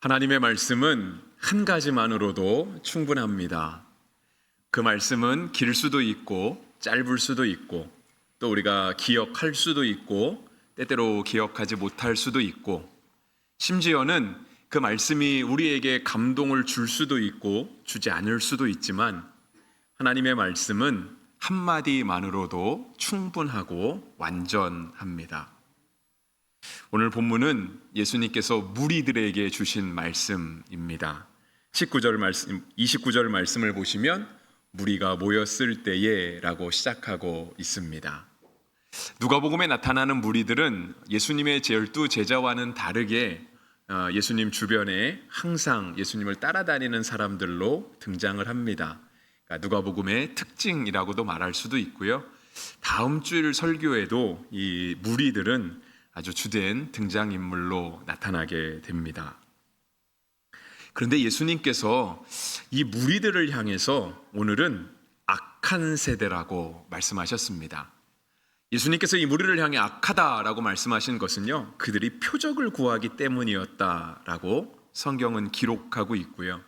하나님의 말씀은 한 가지만으로도 충분합니다. 그 말씀은 길 수도 있고 짧을 수도 있고 또 우리가 기억할 수도 있고 때때로 기억하지 못할 수도 있고 심지어는 그 말씀이 우리에게 감동을 줄 수도 있고 주지 않을 수도 있지만 하나님의 말씀은 한마디만으로도 충분하고 완전합니다. 오늘 본문은 예수님께서 무리들에게 주신 말씀입니다. 29절 말씀을 보시면 무리가 모였을 때에 라고 시작하고 있습니다. 누가복음에 나타나는 무리들은 예수님의 12 제자와는 다르게 예수님 주변에 항상 예수님을 따라다니는 사람들로 등장을 합니다. 그러니까 누가복음의 특징이라고도 말할 수도 있고요. 다음 주일 설교에도 이 무리들은 아주 주된 등장인물로 나타나게 됩니다. 그런데 예수님께서 이 무리들을 향해서 오늘은 악한 세대라고 말씀하셨습니다. 예수님께서 이 무리를 향해 악하다라고 말씀하신 것은요, 그들이 표적을 구하기 때문이었다라고 성경은 기록하고 있고요.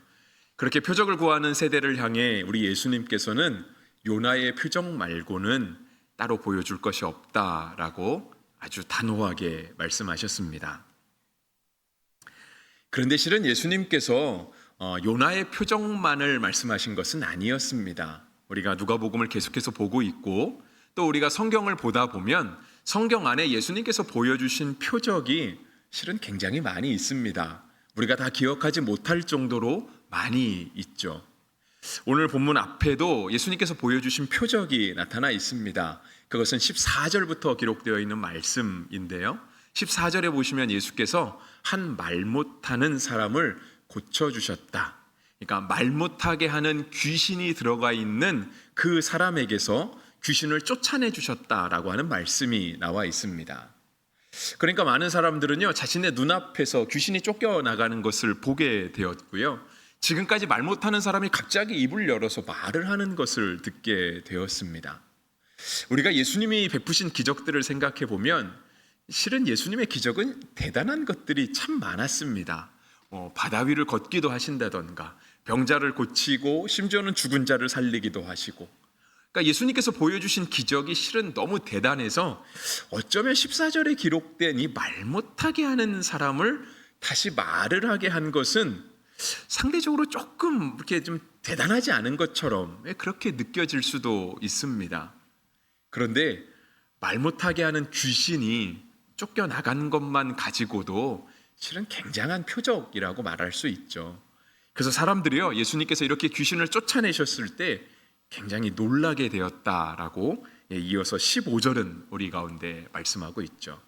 그렇게 표적을 구하는 세대를 향해 우리 예수님께서는 요나의 표적 말고는 따로 보여줄 것이 없다라고 아주 단호하게 말씀하셨습니다. 그런데 실은 예수님께서 요나의 표적만을 말씀하신 것은 아니었습니다. 우리가 누가복음을 계속해서 보고 있고 또 우리가 성경을 보다 보면 성경 안에 예수님께서 보여주신 표적이 실은 굉장히 많이 있습니다. 우리가 다 기억하지 못할 정도로 많이 있죠. 오늘 본문 앞에도 예수님께서 보여주신 표적이 나타나 있습니다. 그것은 14절부터 기록되어 있는 말씀인데요. 14절에 보시면 예수께서 한 말 못하는 사람을 고쳐주셨다. 그러니까 말 못하게 하는 귀신이 들어가 있는 그 사람에게서 귀신을 쫓아내 주셨다라고 하는 말씀이 나와 있습니다. 그러니까 많은 사람들은요, 자신의 눈앞에서 귀신이 쫓겨나가는 것을 보게 되었고요. 지금까지 말 못하는 사람이 갑자기 입을 열어서 말을 하는 것을 듣게 되었습니다. 우리가 예수님이 베푸신 기적들을 생각해 보면 실은 예수님의 기적은 대단한 것들이 참 많았습니다. 바다 위를 걷기도 하신다던가 병자를 고치고 심지어는 죽은 자를 살리기도 하시고, 그러니까 예수님께서 보여주신 기적이 실은 너무 대단해서 어쩌면 14절에 기록된 이 말 못하게 하는 사람을 다시 말을 하게 한 것은 상대적으로 조금 이렇게 좀 대단하지 않은 것처럼 그렇게 느껴질 수도 있습니다. 그런데 말 못하게 하는 귀신이 쫓겨나간 것만 가지고도 실은 굉장한 표적이라고 말할 수 있죠. 그래서 사람들이요, 예수님께서 이렇게 귀신을 쫓아내셨을 때 굉장히 놀라게 되었다라고 이어서 15절은 우리 가운데 말씀하고 있죠.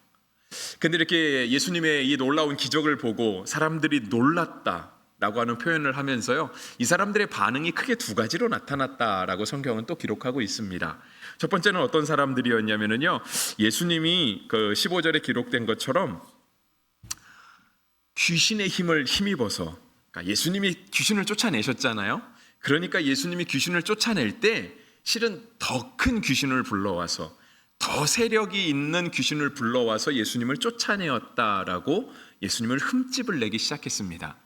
근데 이렇게 예수님의 이 놀라운 기적을 보고 사람들이 놀랐다라고 하는 표현을 하면서요, 이 사람들의 반응이 크게 두 가지로 나타났다라고 성경은 또 기록하고 있습니다. 첫 번째는 어떤 사람들이었냐면요, 예수님이 그 15절에 기록된 것처럼 귀신의 힘을 힘입어서, 그러니까 예수님이 귀신을 쫓아내셨잖아요. 그러니까 예수님이 귀신을 쫓아낼 때 실은 더 큰 귀신을 불러와서, 더 세력이 있는 귀신을 불러와서 예수님을 쫓아내었다라고 예수님을 흠집을 내기 시작했습니다.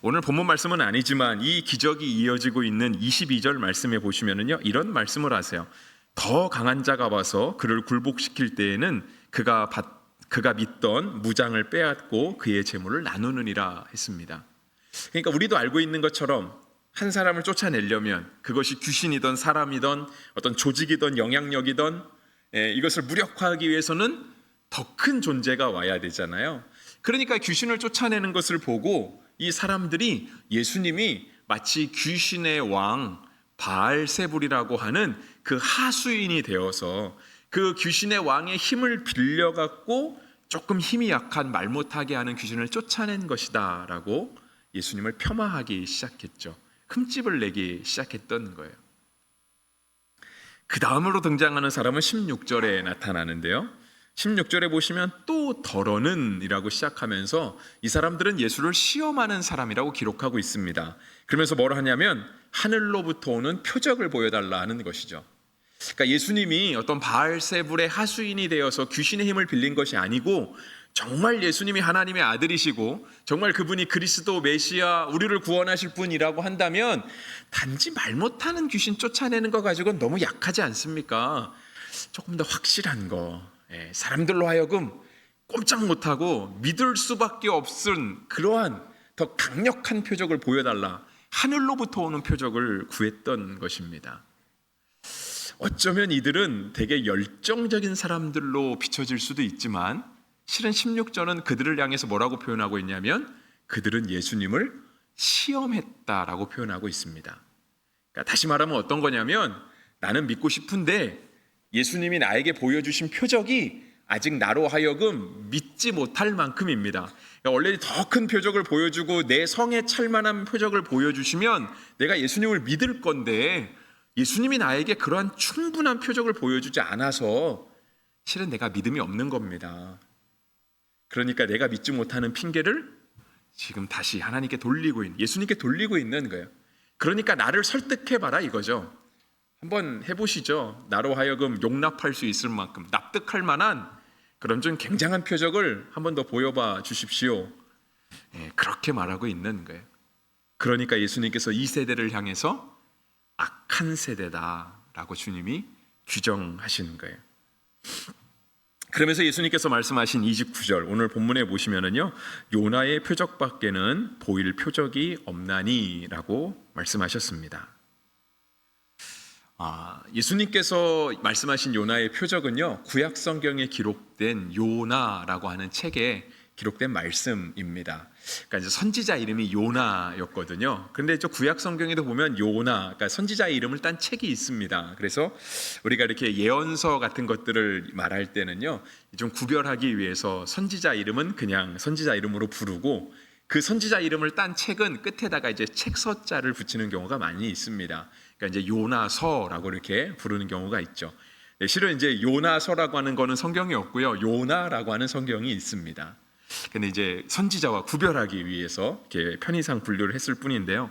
오늘 본문 말씀은 아니지만 이 기적이 이어지고 있는 22절 말씀에 보시면은요, 이런 말씀을 하세요. 더 강한 자가 와서 그를 굴복시킬 때에는 그가 믿던 무장을 빼앗고 그의 재물을 나누느니라 했습니다. 그러니까 우리도 알고 있는 것처럼 한 사람을 쫓아내려면 그것이 귀신이든 사람이든 어떤 조직이든 영향력이든 이것을 무력화하기 위해서는 더 큰 존재가 와야 되잖아요. 그러니까 귀신을 쫓아내는 것을 보고 이 사람들이 예수님이 마치 귀신의 왕 바알세불이라고 하는 그 하수인이 되어서 그 귀신의 왕의 힘을 빌려갖고 조금 힘이 약한 말 못하게 하는 귀신을 쫓아낸 것이다 라고 예수님을 폄하하기 시작했죠. 흠집을 내기 시작했던 거예요. 그 다음으로 등장하는 사람은 16절에 나타나는데요, 16절에 보시면 또 더러는 이라고 시작하면서 이 사람들은 예수를 시험하는 사람이라고 기록하고 있습니다. 그러면서 뭘 하냐면 하늘로부터 오는 표적을 보여달라 하는 것이죠. 그러니까 예수님이 어떤 바알세불의 하수인이 되어서 귀신의 힘을 빌린 것이 아니고 정말 예수님이 하나님의 아들이시고 정말 그분이 그리스도 메시아 우리를 구원하실 분이라고 한다면 단지 말 못하는 귀신 쫓아내는 거 가지고는 너무 약하지 않습니까? 조금 더 확실한 거, 사람들로 하여금 꼼짝 못하고 믿을 수밖에 없은 그러한 더 강력한 표적을 보여달라, 하늘로부터 오는 표적을 구했던 것입니다. 어쩌면 이들은 되게 열정적인 사람들로 비춰질 수도 있지만 실은 16절은 그들을 향해서 뭐라고 표현하고 있냐면 그들은 예수님을 시험했다라고 표현하고 있습니다. 그러니까 다시 말하면 어떤 거냐면 나는 믿고 싶은데 예수님이 나에게 보여주신 표적이 아직 나로 하여금 믿지 못할 만큼입니다. 그러니까 원래 더 큰 표적을 보여주고 내 성에 찰만한 표적을 보여주시면 내가 예수님을 믿을 건데 예수님이 나에게 그러한 충분한 표적을 보여주지 않아서 실은 내가 믿음이 없는 겁니다. 그러니까 내가 믿지 못하는 핑계를 지금 다시 하나님께 돌리고 있는, 예수님께 돌리고 있는 거예요. 그러니까 나를 설득해봐라 이거죠. 한번 해보시죠. 나로 하여금 용납할 수 있을 만큼 납득할 만한 그런 좀 굉장한 표적을 한번 더 보여봐 주십시오. 그렇게 말하고 있는 거예요. 그러니까 예수님께서 이 세대를 향해서 악한 세대다라고 주님이 규정하시는 거예요. 그러면서 예수님께서 말씀하신 29절 오늘 본문에 보시면은요, 요나의 표적밖에는 보일 표적이 없나니라고 말씀하셨습니다. 예수님께서 말씀하신 요나의 표적은요, 구약 성경에 기록된 요나라고 하는 책에 기록된 말씀입니다. 그러니까 이제 선지자 이름이 요나였거든요. 그런데 저 구약 성경에도 보면 요나, 그러니까 선지자의 이름을 딴 책이 있습니다. 그래서 우리가 이렇게 예언서 같은 것들을 말할 때는요, 좀 구별하기 위해서 선지자 이름은 그냥 선지자 이름으로 부르고 그 선지자 이름을 딴 책은 끝에다가 이제 책서자를 붙이는 경우가 많이 있습니다. 그러니까 이제 요나서라고 이렇게 부르는 경우가 있죠. 실은 이제 요나서라고 하는 거는 성경이 없고요, 요나라고 하는 성경이 있습니다. 근데 이제 선지자와 구별하기 위해서 이렇게 편의상 분류를 했을 뿐인데요.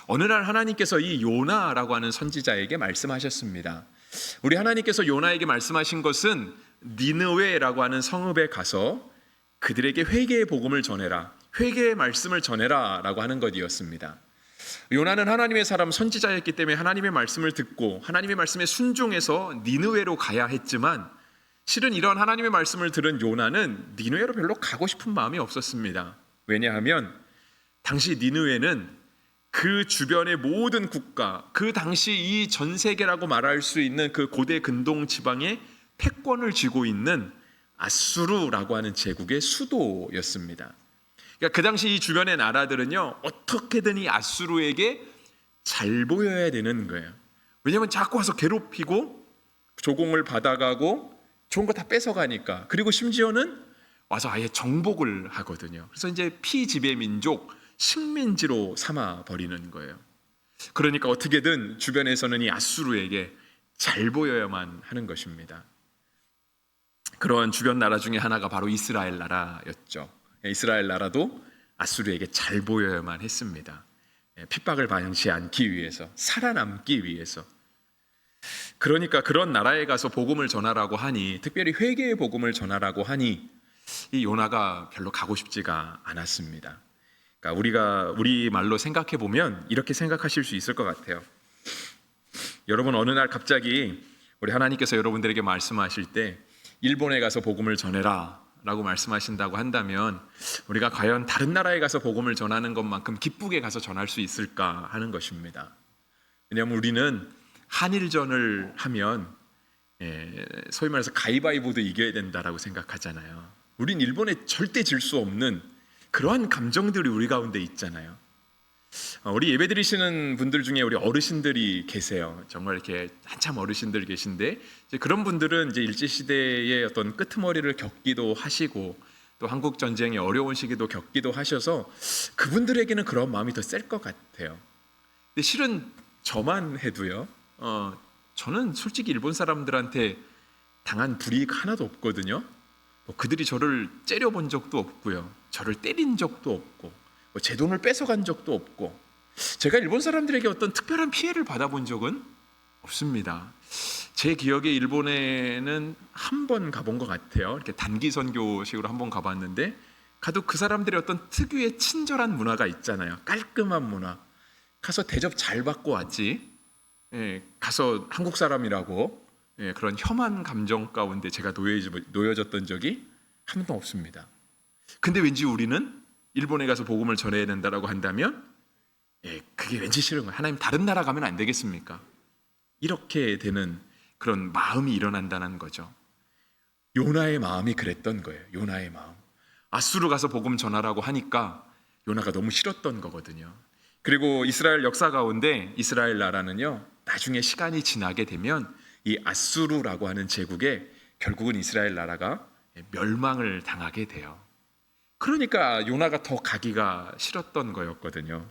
어느 날 하나님께서 이 요나라고 하는 선지자에게 말씀하셨습니다. 우리 하나님께서 요나에게 말씀하신 것은 니느웨라고 하는 성읍에 가서 그들에게 회개의 복음을 전해라, 회개의 말씀을 전해라 라고 하는 것이었습니다. 요나는 하나님의 사람 선지자였기 때문에 하나님의 말씀을 듣고 하나님의 말씀에 순종해서 니느웨로 가야 했지만 실은 이런 하나님의 말씀을 들은 요나는 니느웨로 별로 가고 싶은 마음이 없었습니다. 왜냐하면 당시 니느웨는 그 주변의 모든 국가, 그 당시 이 전 세계라고 말할 수 있는 그 고대 근동 지방의 패권을 쥐고 있는 아수르라고 하는 제국의 수도였습니다. 그러니까 그 당시 이 주변의 나라들은요, 어떻게든 이 아수르에게 잘 보여야 되는 거예요. 왜냐하면 자꾸 와서 괴롭히고 조공을 받아가고 좋은 거 다 뺏어가니까. 그리고 심지어는 와서 아예 정복을 하거든요. 그래서 이제 피지배 민족, 식민지로 삼아 버리는 거예요. 그러니까 어떻게든 주변에서는 이 아수르에게 잘 보여야만 하는 것입니다. 그러한 주변 나라 중에 하나가 바로 이스라엘 나라였죠. 이스라엘 나라도 아수르에게 잘 보여야만 했습니다. 핍박을 당하지 않기 위해서, 살아남기 위해서. 그러니까 그런 나라에 가서 복음을 전하라고 하니, 특별히 회개의 복음을 전하라고 하니 이 요나가 별로 가고 싶지가 않았습니다. 그러니까 우리 말로 생각해 보면 이렇게 생각하실 수 있을 것 같아요. 여러분, 어느 날 갑자기 우리 하나님께서 여러분들에게 말씀하실 때 일본에 가서 복음을 전해라 라고 말씀하신다고 한다면 우리가 과연 다른 나라에 가서 복음을 전하는 것만큼 기쁘게 가서 전할 수 있을까 하는 것입니다. 왜냐하면 우리는 한일전을 하면 소위 말해서 가위바위보도 이겨야 된다라고 생각하잖아요. 우린 일본에 절대 질 수 없는 그러한 감정들이 우리 가운데 있잖아요. 우리 예배 드리시는 분들 중에 우리 어르신들이 계세요. 정말 이렇게 한참 어르신들 계신데 이제 그런 분들은 이제 일제시대의 어떤 끄트머리를 겪기도 하시고 또 한국 전쟁의 어려운 시기도 겪기도 하셔서 그분들에게는 그런 마음이 더 셀 것 같아요. 근데 실은 저만 해도요, 저는 솔직히 일본 사람들한테 당한 불이익 하나도 없거든요. 그들이 저를 째려본 적도 없고요, 저를 때린 적도 없고, 제 돈을 뺏어간 적도 없고, 제가 일본 사람들에게 어떤 특별한 피해를 받아본 적은 없습니다. 제 기억에 일본에는 한 번 가본 것 같아요. 이렇게 단기 선교식으로 한 번 가봤는데 가도 그 사람들의 어떤 특유의 친절한 문화가 있잖아요. 깔끔한 문화. 가서 대접 잘 받고 왔지. 예, 가서 한국 사람이라고 그런 혐한 감정 가운데 제가 놓여졌던 적이 한 번도 없습니다. 근데 왠지 우리는 일본에 가서 복음을 전해야 된다라고 한다면 그게 왠지 싫은 거예요. 하나님 다른 나라 가면 안 되겠습니까? 이렇게 되는 그런 마음이 일어난다는 거죠. 요나의 마음이 그랬던 거예요. 요나의 마음. 아수르 가서 복음 전하라고 하니까 요나가 너무 싫었던 거거든요. 그리고 이스라엘 역사 가운데 이스라엘 나라는요, 나중에 시간이 지나게 되면 이 아수르라고 하는 제국에 결국은 이스라엘 나라가 멸망을 당하게 돼요. 그러니까 요나가 더 가기가 싫었던 거였거든요.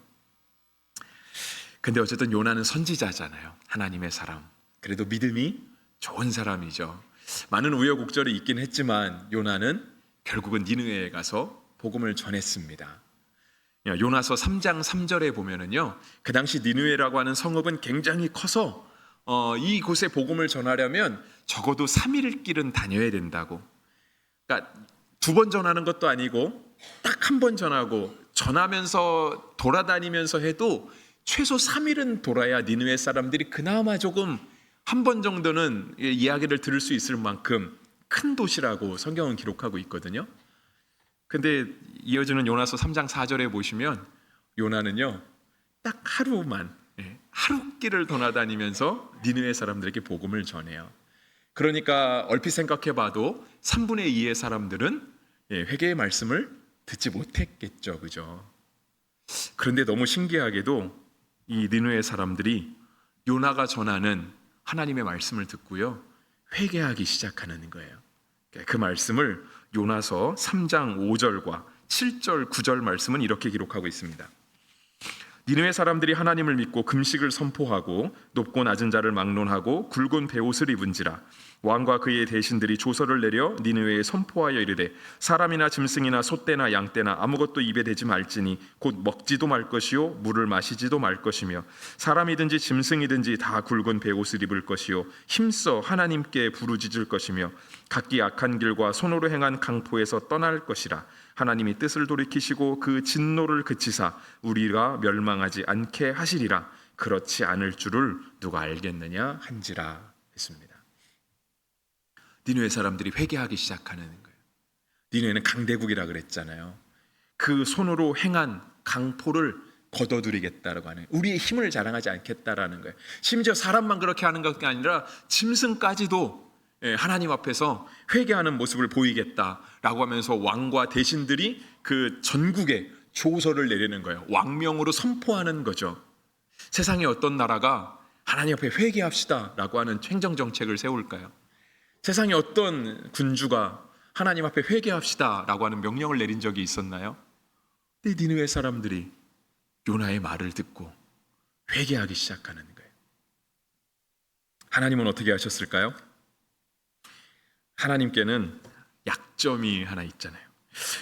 근데 어쨌든 요나는 선지자잖아요. 하나님의 사람. 그래도 믿음이 좋은 사람이죠. 많은 우여곡절이 있긴 했지만 요나는 결국은 니느웨에 가서 복음을 전했습니다. 요나서 3장 3절에 보면은요, 그 당시 니느웨라고 하는 성읍은 굉장히 커서 이곳에 복음을 전하려면 적어도 3일 길은 다녀야 된다고. 그러니까 2번 전하는 것도 아니고 딱 한 번 전하고 전하면서 돌아다니면서 해도 최소 3일은 돌아야 니느웨 사람들이 그나마 조금 한 번 정도는 이야기를 들을 수 있을 만큼 큰 도시라고 성경은 기록하고 있거든요. 근데 이어지는 요나서 3장 4절에 보시면 요나는요, 딱 하루만 하루 길을 돌아다니면서 니느웨 사람들에게 복음을 전해요. 그러니까 얼핏 생각해 봐도 3분의 2의 사람들은 회개의 말씀을 듣지 못했겠죠. 그죠? 그런데 너무 신기하게도 이 니느웨 사람들이 요나가 전하는 하나님의 말씀을 듣고요, 회개하기 시작하는 거예요. 그 말씀을 요나서 3장 5절과 7절, 9절 말씀은 이렇게 기록하고 있습니다. 니느웨 사람들이 하나님을 믿고 금식을 선포하고 높고 낮은 자를 막론하고 굵은 베옷을 입은지라. 왕과 그의 대신들이 조서를 내려 니느웨에 선포하여 이르되 사람이나 짐승이나 소떼나 양떼나 아무것도 입에 대지 말지니 곧 먹지도 말 것이요 물을 마시지도 말 것이며 사람이든지 짐승이든지 다 굵은 베옷을 입을 것이요 힘써 하나님께 부르짖을 것이며 각기 악한 길과 손으로 행한 강포에서 떠날 것이라. 하나님이 뜻을 돌이키시고 그 진노를 그치사 우리가 멸망하지 않게 하시리라. 그렇지 않을 줄을 누가 알겠느냐 한지라 했습니다. 니느웨 사람들이 회개하기 시작하는 거예요. 니느웨는 강대국이라 그랬잖아요. 그 손으로 행한 강포를 거둬들이겠다라고 하는, 우리의 힘을 자랑하지 않겠다라는 거예요. 심지어 사람만 그렇게 하는 것이 아니라 짐승까지도 하나님 앞에서 회개하는 모습을 보이겠다라고 하면서 왕과 대신들이 그 전국에 조서를 내리는 거예요. 왕명으로 선포하는 거죠. 세상에 어떤 나라가 하나님 앞에 회개합시다라고 하는 행정정책을 세울까요? 세상에 어떤 군주가 하나님 앞에 회개합시다라고 하는 명령을 내린 적이 있었나요? 근데 니느웨 사람들이 요나의 말을 듣고 회개하기 시작하는 거예요. 하나님은 어떻게 하셨을까요? 하나님께는 약점이 하나 있잖아요.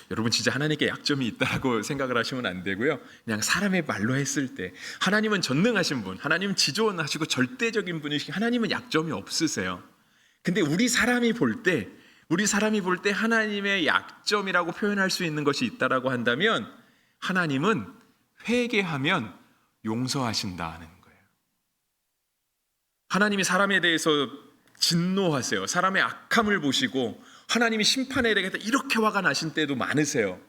여러분 진짜 하나님께 약점이 있다고 생각을 하시면 안 되고요. 그냥 사람의 말로 했을 때 하나님은 전능하신 분, 하나님은 지존하시고 절대적인 분이시고 하나님은 약점이 없으세요. 근데 우리 사람이 볼 때 하나님의 약점이라고 표현할 수 있는 것이 있다라고 한다면 하나님은 회개하면 용서하신다는 거예요. 하나님이 사람에 대해서 진노하세요. 사람의 악함을 보시고 하나님이 심판해야 되겠다 이렇게 화가 나신 때도 많으세요.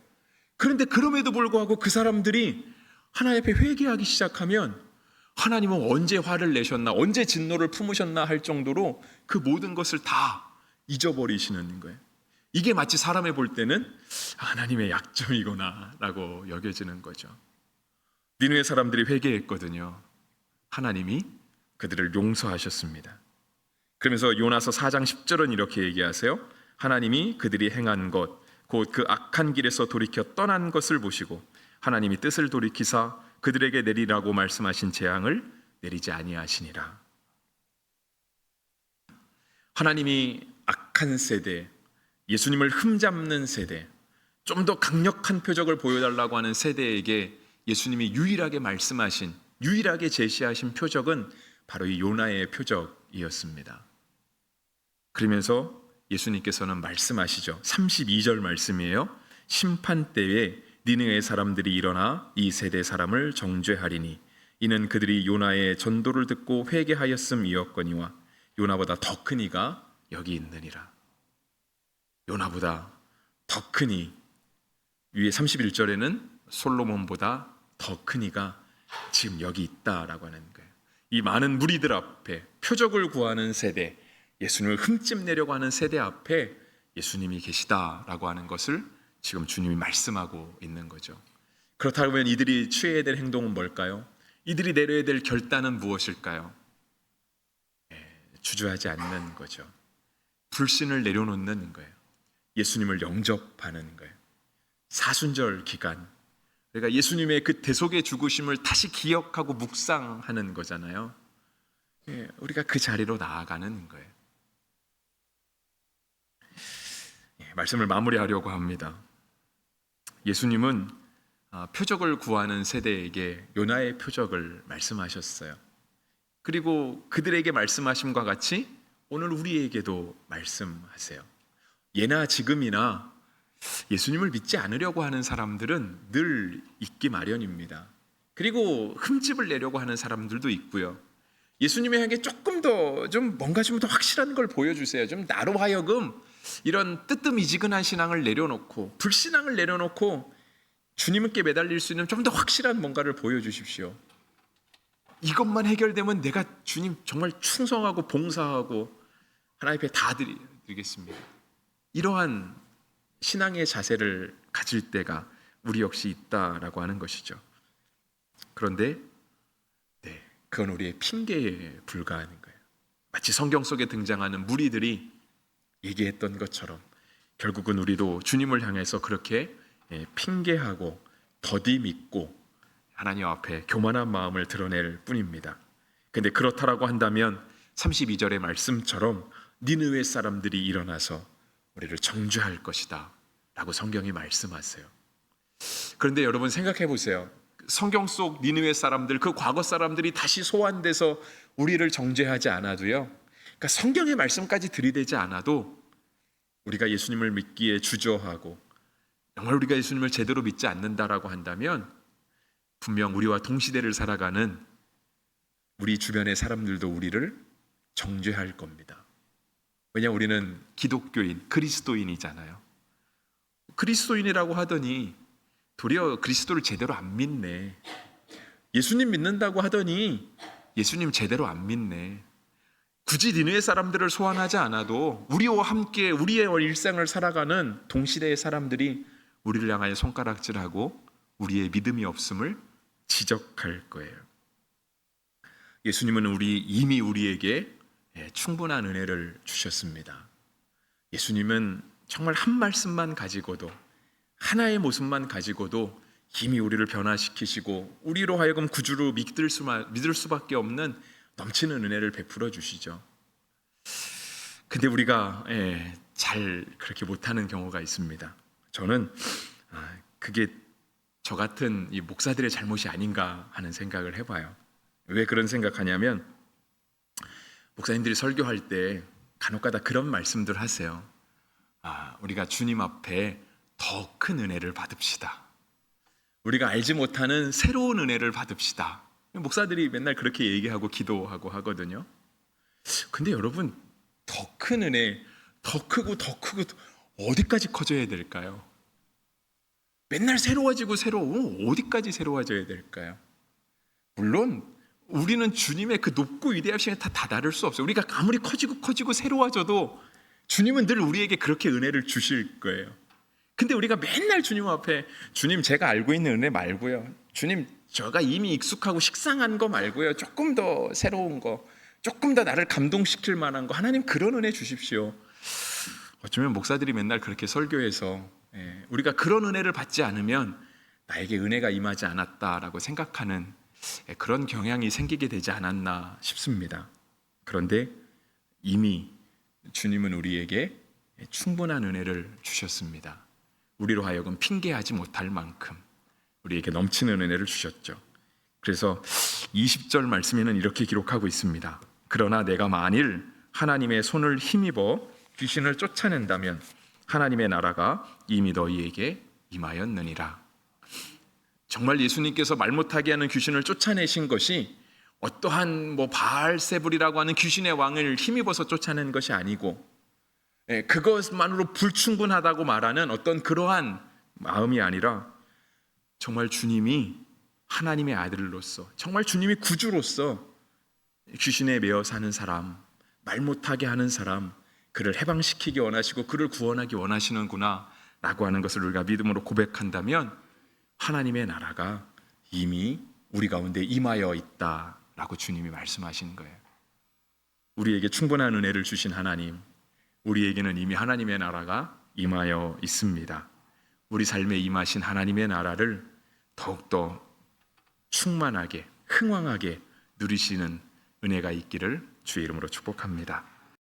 그런데 그럼에도 불구하고 그 사람들이 하나님 앞에 회개하기 시작하면 하나님은 언제 화를 내셨나, 언제 진노를 품으셨나 할 정도로 그 모든 것을 다 잊어버리시는 거예요. 이게 마치 사람이 볼 때는 하나님의 약점이구나 라고 여겨지는 거죠. 니느웨 사람들이 회개했거든요. 하나님이 그들을 용서하셨습니다. 그러면서 요나서 4장 10절은 이렇게 얘기하세요. 하나님이 그들이 행한 것, 곧 그 악한 길에서 돌이켜 떠난 것을 보시고 하나님이 뜻을 돌이키사 그들에게 내리라고 말씀하신 재앙을 내리지 아니하시니라. 하나님이 악한 세대, 예수님을 흠잡는 세대, 좀 더 강력한 표적을 보여달라고 하는 세대에게 예수님이 유일하게 말씀하신, 유일하게 제시하신 표적은 바로 이 요나의 표적이었습니다. 그러면서 예수님께서는 말씀하시죠. 32절 말씀이에요. 심판 때에 니느웨 사람들이 일어나 이 세대 사람을 정죄하리니 이는 그들이 요나의 전도를 듣고 회개하였음이었거니와 요나보다 더 큰 이가 여기 있느니라. 요나보다 더 큰 이, 위에 31절에는 솔로몬보다 더 큰 이가 지금 여기 있다라고 하는 거예요. 이 많은 무리들 앞에 표적을 구하는 세대, 예수님을 흠집내려고 하는 세대 앞에 예수님이 계시다라고 하는 것을 지금 주님이 말씀하고 있는 거죠. 그렇다면 이들이 취해야 될 행동은 뭘까요? 이들이 내려야 될 결단은 무엇일까요? 주저하지 않는 거죠. 불신을 내려놓는 거예요. 예수님을 영접하는 거예요. 사순절 기간, 그러니까 예수님의 그 대속의 죽으심을 다시 기억하고 묵상하는 거잖아요. 우리가 그 자리로 나아가는 거예요. 말씀을 마무리하려고 합니다. 예수님은 표적을 구하는 세대에게 요나의 표적을 말씀하셨어요. 그리고 그들에게 말씀하심과 같이 오늘 우리에게도 말씀하세요. 예나 지금이나 예수님을 믿지 않으려고 하는 사람들은 늘 있기 마련입니다. 그리고 흠집을 내려고 하는 사람들도 있고요. 예수님에 향해 조금 더 좀 뭔가 좀 더 확실한 걸 보여주세요. 좀 나로 하여금 이런 뜨뜻미지근한 신앙을 내려놓고 불신앙을 내려놓고 주님께 매달릴 수 있는 좀 더 확실한 뭔가를 보여주십시오. 이것만 해결되면 내가 주님 정말 충성하고 봉사하고 하나님 앞에 다 드리겠습니다. 이러한 신앙의 자세를 가질 때가 우리 역시 있다라고 하는 것이죠. 그런데 그건 우리의 핑계에 불과한 거예요. 마치 성경 속에 등장하는 무리들이 얘기했던 것처럼 결국은 우리도 주님을 향해서 그렇게 핑계하고 더디 믿고 하나님 앞에 교만한 마음을 드러낼 뿐입니다. 근데 그렇다라고 한다면 32절의 말씀처럼 니느웨 사람들이 일어나서 우리를 정죄할 것이다 라고 성경이 말씀하세요. 그런데 여러분 생각해 보세요. 성경 속 니느웨 사람들, 그 과거 사람들이 다시 소환돼서 우리를 정죄하지 않아도요, 그러니까 성경의 말씀까지 들이대지 않아도 우리가 예수님을 믿기에 주저하고 정말 우리가 예수님을 제대로 믿지 않는다라고 한다면 분명 우리와 동시대를 살아가는 우리 주변의 사람들도 우리를 정죄할 겁니다. 왜냐하면 우리는 기독교인, 그리스도인이잖아요. 그리스도인이라고 하더니 도리어 그리스도를 제대로 안 믿네. 예수님 믿는다고 하더니 예수님 제대로 안 믿네. 굳이 니느웨 사람들을 소환하지 않아도 우리와 함께 우리의 일상을 살아가는 동시대의 사람들이 우리를 향하여 손가락질하고 우리의 믿음이 없음을 지적할 거예요. 예수님은 이미 우리에게 충분한 은혜를 주셨습니다. 예수님은 정말 한 말씀만 가지고도, 하나의 모습만 가지고도 이미 우리를 변화시키시고 우리로 하여금 구주로 믿을 수밖에 없는 넘치는 은혜를 베풀어 주시죠. 근데 우리가 잘 그렇게 못하는 경우가 있습니다. 저는 그게 저 같은 이 목사들의 잘못이 아닌가 하는 생각을 해봐요. 왜 그런 생각하냐면 목사님들이 설교할 때 간혹가다 그런 말씀들 하세요. 우리가 주님 앞에 더 큰 은혜를 받읍시다. 우리가 알지 못하는 새로운 은혜를 받읍시다. 목사들이 맨날 그렇게 얘기하고 기도하고 하거든요. 근데 여러분, 더 큰 은혜, 더 크고 어디까지 커져야 될까요? 맨날 새로워지고 어디까지 새로워져야 될까요? 물론 우리는 주님의 그 높고 위대하심에 다 다다를 수 없어요. 우리가 아무리 커지고 새로워져도 주님은 늘 우리에게 그렇게 은혜를 주실 거예요. 근데 우리가 맨날 주님 앞에 주님 제가 알고 있는 은혜 말고요, 주님 제가 이미 익숙하고 식상한 거 말고요, 조금 더 새로운 거, 조금 더 나를 감동시킬 만한 거, 하나님 그런 은혜 주십시오. 어쩌면 목사들이 맨날 그렇게 설교해서 우리가 그런 은혜를 받지 않으면 나에게 은혜가 임하지 않았다라고 생각하는 그런 경향이 생기게 되지 않았나 싶습니다. 그런데 이미 주님은 우리에게 충분한 은혜를 주셨습니다. 우리로 하여금 핑계하지 못할 만큼 우리에게 넘치는 은혜를 주셨죠. 그래서 20절 말씀에는 이렇게 기록하고 있습니다. 그러나 내가 만일 하나님의 손을 힘입어 귀신을 쫓아낸다면 하나님의 나라가 이미 너희에게 임하였느니라. 정말 예수님께서 말 못하게 하는 귀신을 쫓아내신 것이 어떠한 바알세불이라고 하는 귀신의 왕을 힘입어서 쫓아낸 것이 아니고, 그것만으로 불충분하다고 말하는 어떤 그러한 마음이 아니라 정말 주님이 하나님의 아들로서, 정말 주님이 구주로서 귀신에 매여 사는 사람, 말 못하게 하는 사람, 그를 해방시키기 원하시고 그를 구원하기 원하시는구나 라고 하는 것을 우리가 믿음으로 고백한다면 하나님의 나라가 이미 우리 가운데 임하여 있다라고 주님이 말씀하시는 거예요. 우리에게 충분한 은혜를 주신 하나님, 우리에게는 이미 하나님의 나라가 임하여 있습니다. 우리 삶에 임하신 하나님의 나라를 더욱더 충만하게, 흥왕하게 누리시는 은혜가 있기를 주의 이름으로 축복합니다.